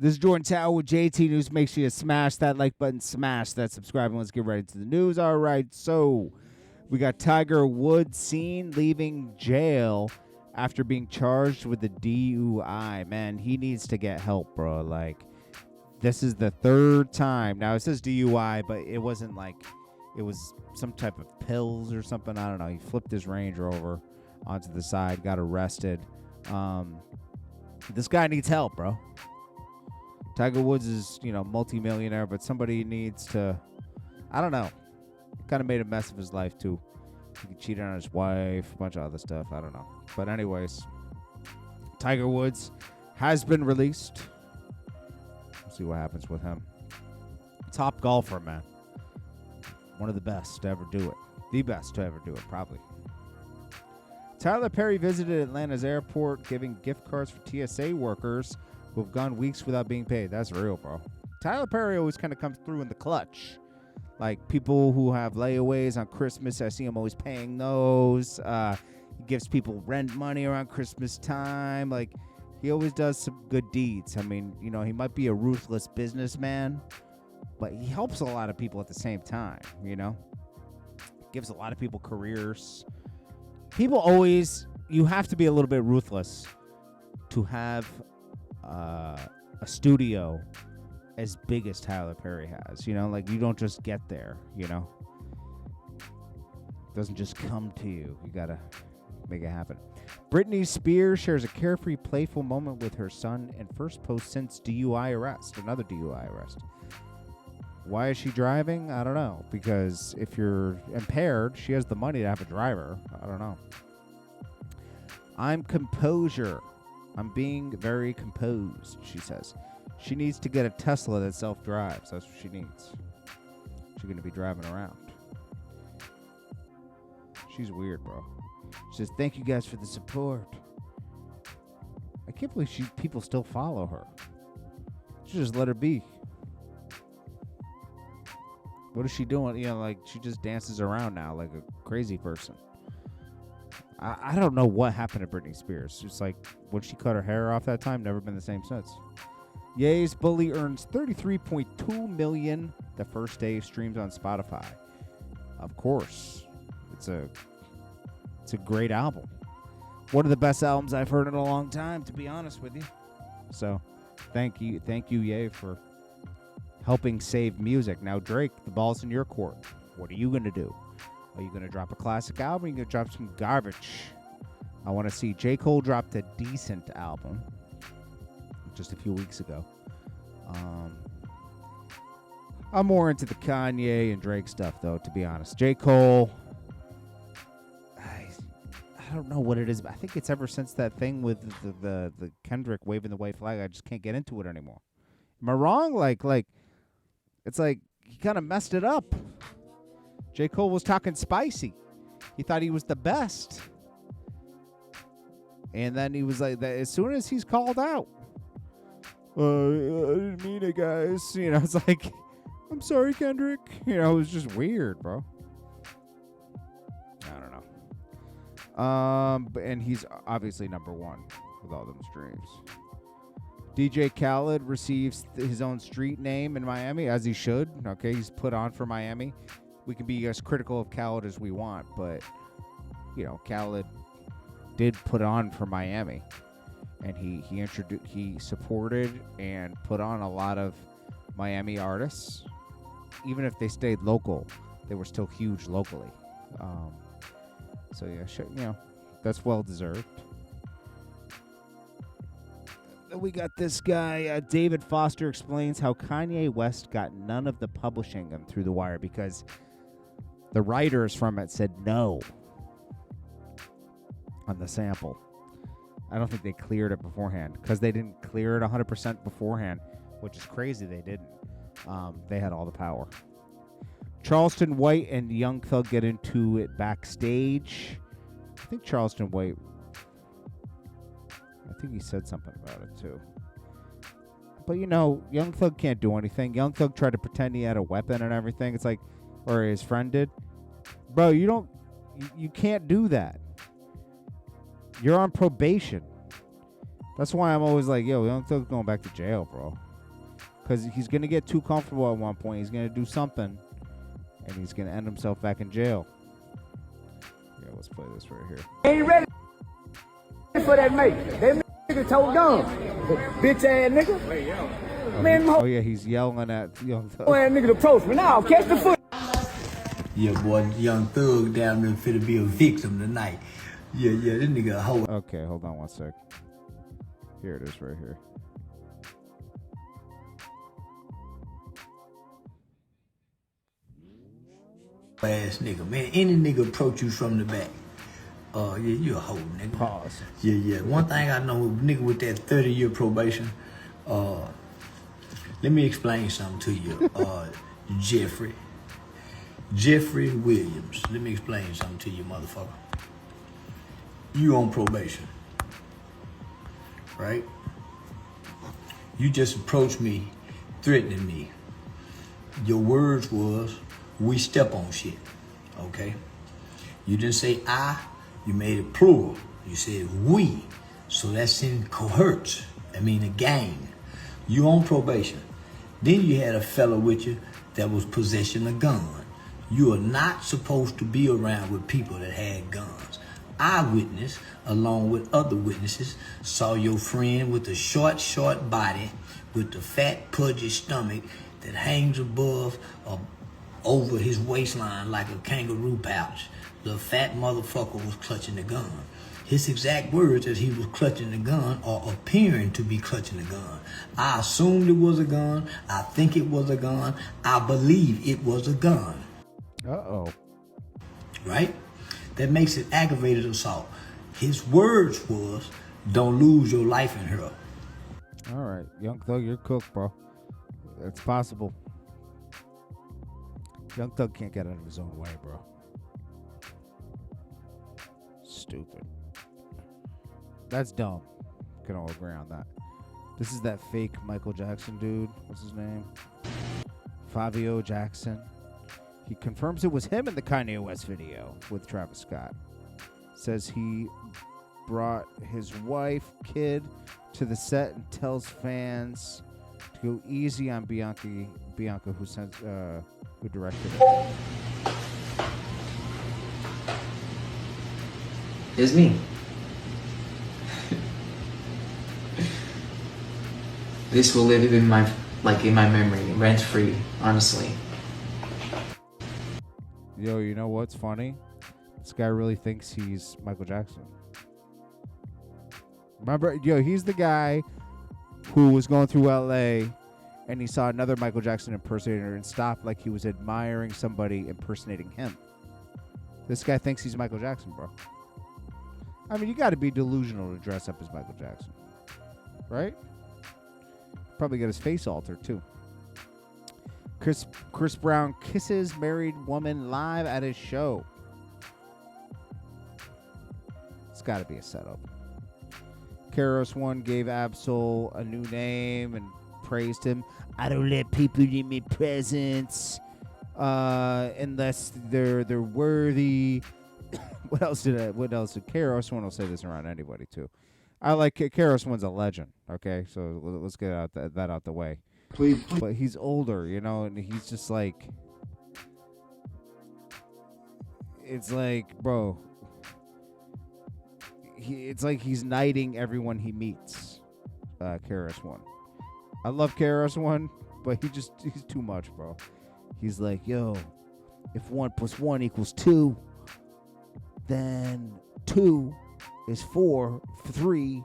This is Jordan Tower with JT News. Make sure you smash that like button, smash that subscribe, and let's get ready to the news. All right, so we got Tiger Woods seen leaving jail after being charged with a DUI. Man, he needs to get help, bro. Like, this is the third time. Now, it says DUI, but it wasn't like it was some type of pills or something. I don't know. He flipped his Range Rover onto the side, got arrested. This guy needs help, bro. Tiger Woods is, multimillionaire, but somebody needs to, I don't know, kind of made a mess of his life, too. He cheated on his wife, a bunch of other stuff. I don't know. But anyways, Tiger Woods has been released. We'll see what happens with him. Top golfer, man. One of the best to ever do it. The best to ever do it, probably. Tyler Perry visited Atlanta's airport, giving gift cards for TSA workers who have gone weeks without being paid. That's real, bro. Tyler Perry always kind of comes through in the clutch. Like, people who have layaways on Christmas, I see him always paying those. He gives people rent money around Christmas time. Like, he always does some good deeds. I mean, he might be a ruthless businessman, but he helps a lot of people at the same time, Gives a lot of people careers. People always, you have to be a little bit ruthless to have a studio as big as Tyler Perry has, like, you don't just get there, it doesn't just come to you. You gotta make it happen. Britney Spears shares a carefree, playful moment with her son and first post since DUI arrest, another DUI arrest. Why is she driving? I don't know, because if you're impaired, she has the money to have a driver. I don't know. I'm composure. I'm being very composed, she says. She needs to get a Tesla that self-drives. That's what she needs. She's going to be driving around. She's weird, bro. She says, thank you guys for the support. I can't believe people still follow her. She just let her be. What is she doing? She just dances around now like a crazy person. I don't know what happened to Britney Spears. Just like when she cut her hair off that time, never been the same since. Ye's Bully earns $33.2 million the first day of streams on Spotify. Of course, it's a great album. One of the best albums I've heard in a long time, to be honest with you. So, thank you, Ye, for helping save music. Now, Drake, the ball's in your court. What are you gonna do? Are you going to drop a classic album? Or are you going to drop some garbage? I want to see. J. Cole dropped a decent album just a few weeks ago. I'm more into the Kanye and Drake stuff, though, to be honest. J. Cole, I don't know what it is, but I think it's ever since that thing with the Kendrick waving the white flag, I just can't get into it anymore. Am I wrong? Like, it's like he kind of messed it up. J. Cole was talking spicy. He thought he was the best. And then he was like, as soon as he's called out, I didn't mean it, guys. It's like, I'm sorry, Kendrick. It was just weird, bro. I don't know. And he's obviously number one with all them streams. DJ Khaled receives his own street name in Miami, as he should. Okay, he's put on for Miami. We can be as critical of Khaled as we want, but, Khaled did put on for Miami. And he supported and put on a lot of Miami artists. Even if they stayed local, they were still huge locally. So, yeah, that's well-deserved. Then we got this guy, David Foster, explains how Kanye West got none of the publishing him through the wire because the writers from it said no on the sample. I don't think they cleared it beforehand because they didn't clear it 100% beforehand, which is crazy they didn't. They had all the power. Charleston White and Young Thug get into it backstage. I think Charleston White, he said something about it too. But, Young Thug can't do anything. Young Thug tried to pretend he had a weapon and everything. It's like, or his friend did. Bro, you can't do that. You're on probation. That's why I'm always like, yo, Young Thug's going back to jail, bro. Because he's going to get too comfortable at one point. He's going to do something, and he's going to end himself back in jail. Yeah, let's play this right here. Ain't ready for that mate. That nigga told gone. Bitch ass nigga. Man, oh, yeah, he's yelling at Young Thug. Ass nigga approach me now. Catch the foot. Yeah, boy, Young Thug down there finna be a victim tonight. Yeah, this nigga a hoe. Okay, hold on one sec. Here it is right here. Ass nigga, man. Any nigga approach you from the back. Yeah, you a hoe, nigga. Pause. Yeah. One thing I know, nigga with that 30-year probation, let me explain something to you. Jeffrey Williams. Let me explain something to you, motherfucker. You on probation, right? You just approached me, threatening me. Your words was, we step on shit, okay? You didn't say I, you made it plural. You said we, so that's in cohorts. I mean a gang. You on probation. Then you had a fella with you that was possessing a gun. You are not supposed to be around with people that had guns. Eyewitness, along with other witnesses, saw your friend with the short body, with the fat, pudgy stomach that hangs above or over his waistline like a kangaroo pouch. The fat motherfucker was clutching the gun. His exact words as he was clutching the gun or appearing to be clutching the gun. I assumed it was a gun. I think it was a gun. I believe it was a gun. Uh-oh. Right? That makes it aggravated assault. His words was, don't lose your life in her. All right. Young Thug, you're cooked, bro. It's possible. Young Thug can't get out of his own way, bro. Stupid. That's dumb. Can all agree on that. This is that fake Michael Jackson dude. What's his name? Fabio Jackson. He confirms it was him in the Kanye West video with Travis Scott. Says he brought his wife, kid to the set and tells fans to go easy on Bianca who directed it. It's me. This will live in my memory, rent free, honestly. Yo, you know what's funny? This guy really thinks he's Michael Jackson. Remember, he's the guy who was going through LA and he saw another Michael Jackson impersonator and stopped like he was admiring somebody impersonating him. This guy thinks he's Michael Jackson, bro. I mean, you got to be delusional to dress up as Michael Jackson, right? Probably get his face altered too. Chris Brown kisses married woman live at his show. It's got to be a setup. KRS-One gave Absol a new name and praised him. I don't let people in my presence unless they're worthy. What else did KRS-One will say this around anybody too. I like KRS-One's a legend. Okay, so let's get that out the way. Please. But he's older, and he's just like, it's like, bro, it's like he's knighting everyone he meets. KRS-One. I love KRS-One, but he's too much, bro. He's like, yo, if 1 + 1 = 2, then 2 is 4, 3,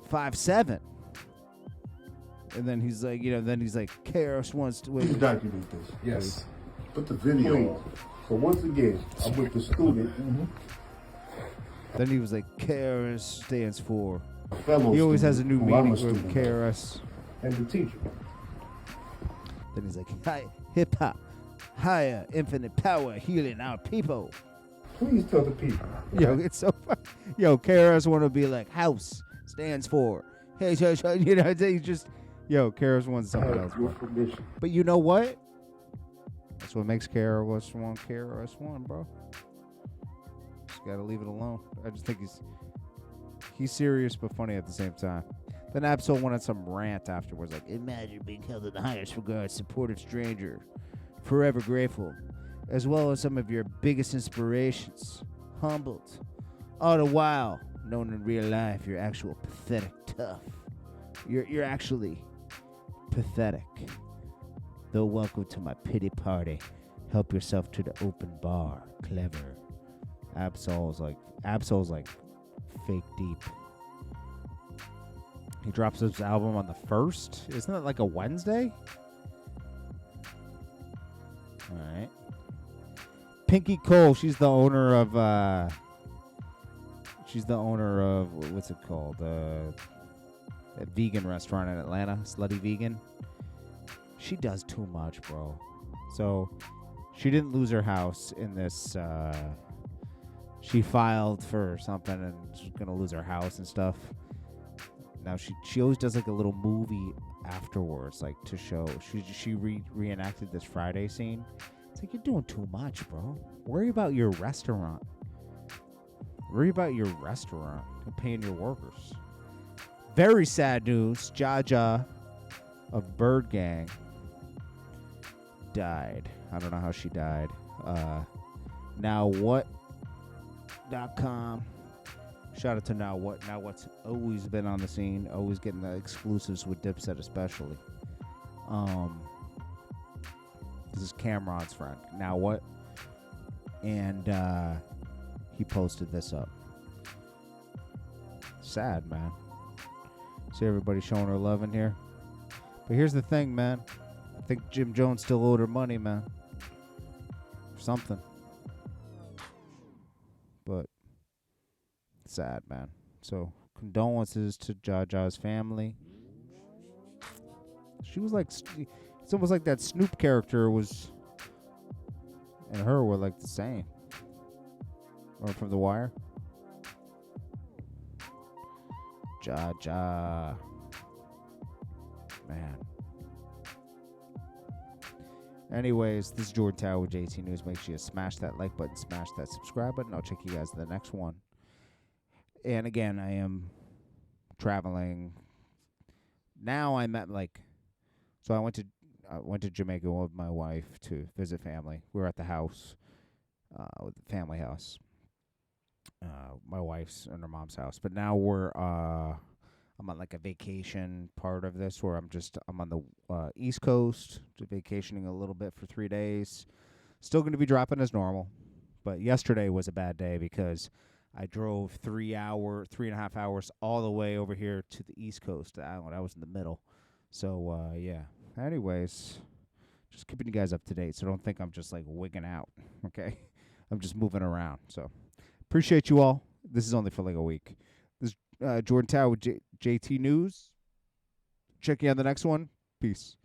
5, 7. And then he's like, KRS-One's to Please document this. Yes. Put the video on. So once again, I'm with the student. Mm-hmm. Then he was like, KRS stands for. He always has a new meaning with KRS. And the teacher. Then he's like, hip hop, higher, infinite power, healing our people. Please tell the people. Yo, it's so fun. Yo, KRS-One will be like, house stands for. Hey, he's just. Yo, KRS-One's something else. Bro. But you know what? That's what makes KRS-One, bro. Just gotta leave it alone. I just think He's serious but funny at the same time. Then Absol went on some rant afterwards, like, imagine being held in the highest regard, supportive stranger, forever grateful, as well as some of your biggest inspirations, humbled. All the while, known in real life, you're actual pathetic tough. You're actually pathetic. Though welcome to my pity party. Help yourself to the open bar. Clever. Absol's like fake deep. He drops his album on the 1st. Isn't it like a Wednesday? Alright. Pinky Cole, she's the owner of what's it called? A vegan restaurant in Atlanta, Slutty Vegan. She does too much, bro. So she didn't lose her house in this. She filed for something and she's gonna lose her house and stuff. Now she always does like a little movie afterwards, like to show. She reenacted this Friday scene. It's like, you're doing too much, bro. Worry about your restaurant. Worry about your restaurant and paying your workers. Very sad news. JHA of Bird Gang died. I don't know how she died. NowWhat.com. Shout out to Now What. Now What's always been on the scene, always getting the exclusives with Dipset especially. This is Cameron's friend. Now What? And he posted this up. Sad, man. See everybody showing her love in here. But here's the thing, man. I think Jim Jones still owed her money, man. Something. But sad, man. So condolences to JHA's family. She was like, it's almost like that Snoop character was, and her were like the same. Or from The Wire. JHA. Man. Anyways, this is JordanTower with JT News. Make sure you smash that like button, smash that subscribe button. I'll check you guys in the next one. And again, I am traveling. Now I'm at so I went to Jamaica with my wife to visit family. We were at the house, with the family house. My wife's and her mom's house. But now I'm on like a vacation part of this where I'm on the East Coast, vacationing a little bit for 3 days. Still going to be dropping as normal. But yesterday was a bad day because I drove 3.5 hours all the way over here to the East Coast. I was in the middle. So, yeah. Anyways, just keeping you guys up to date. So don't think I'm just like wigging out. Okay? I'm just moving around. So appreciate you all. This is only for like a week. This is JordanTower with JT News. Check you on the next one. Peace.